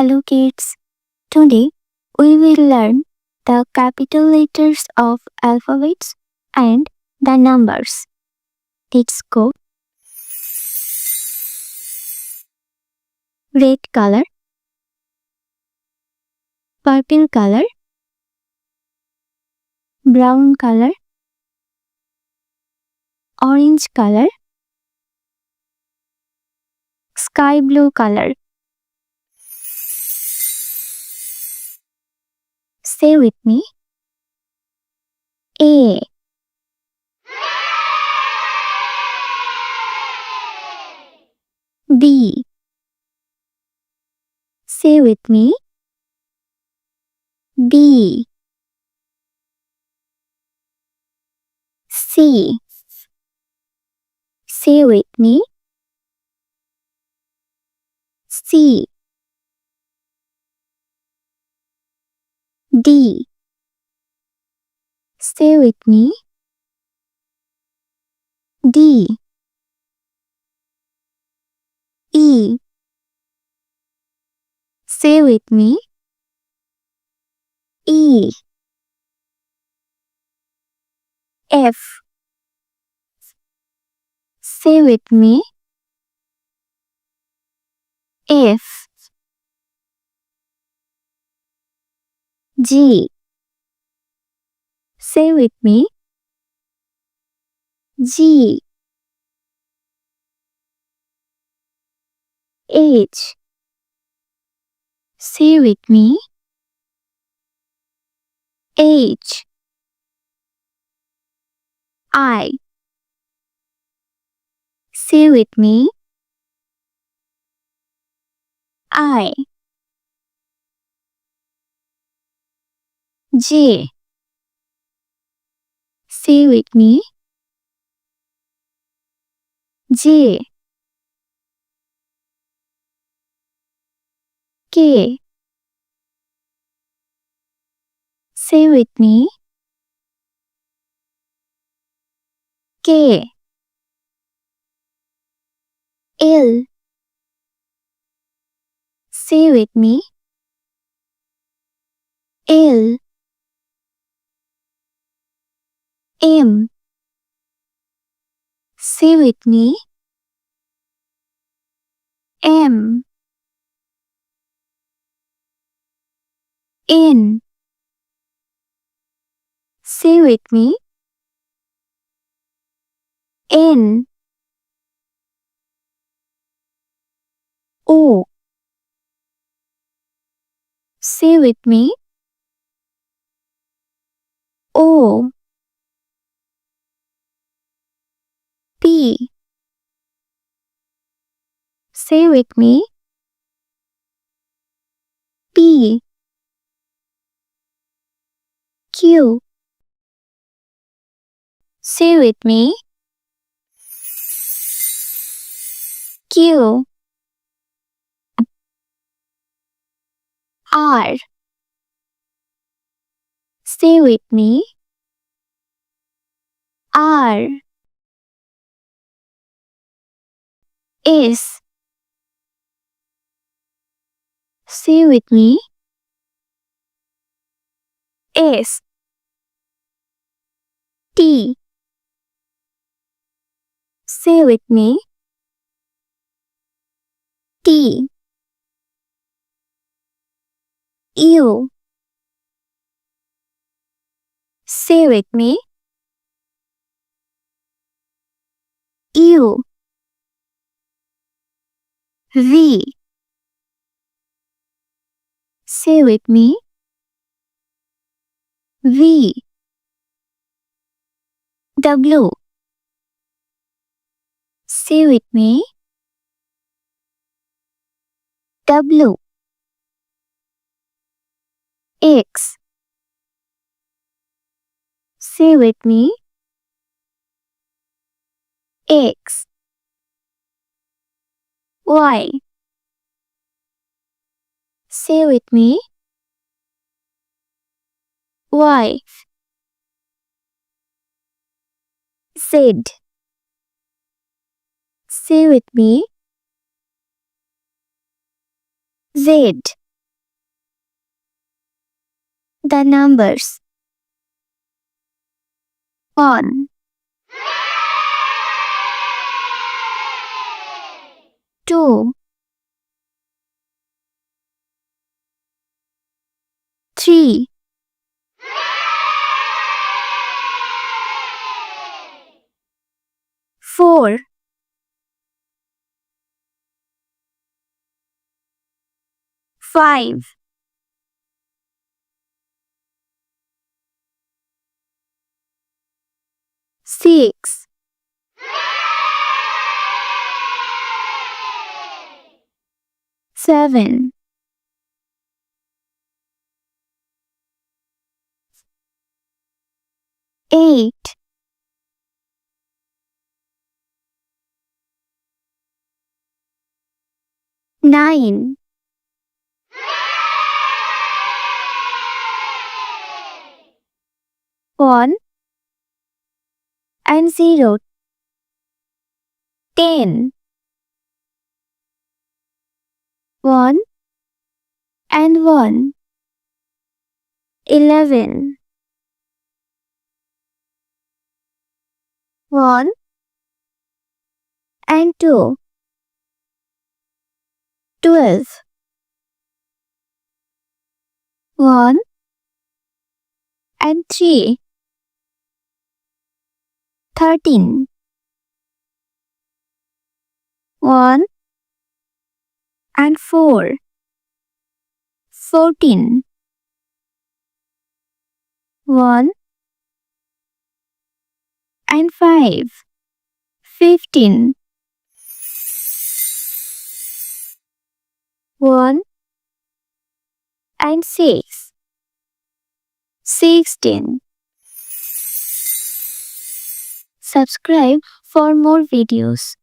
Hello kids. Today we will learn the capital letters of alphabets and the numbers. Let's go. Red color, purple color, brown color, orange color, sky blue color. Say with me. A, B. Say with me. B, C. Say with me. C, D. Say with me. D, E. Say with me. E, F. Say with me. F, G. Say with me. G, H. Say with me. H, I. Say with me. I, J. Say with me. J, K. Say with me. K, L. Say with me. L, M. Say with me. M, N. Say with me. N, O. Say with me. O, P. Say with me. P, Q. Say with me. Q, R. Say with me. R, S. Say with me. S, T. Say with me. T, U. Say with me. U, V. Say with me. V, W. Say with me. W, X. Say with me. X, Y. Say with me. Y, Z. Say with me. Z, the numbers. 1, 2, 3, 4, 5, 6, 7, 8, 9, 1 and 0, 10, 1 and 1, 11, 1 and 2, 12, 1 and 3, 13, 1 and 4, 14, 1 and 5, 15, 1 and 6, 16. Subscribe for more videos.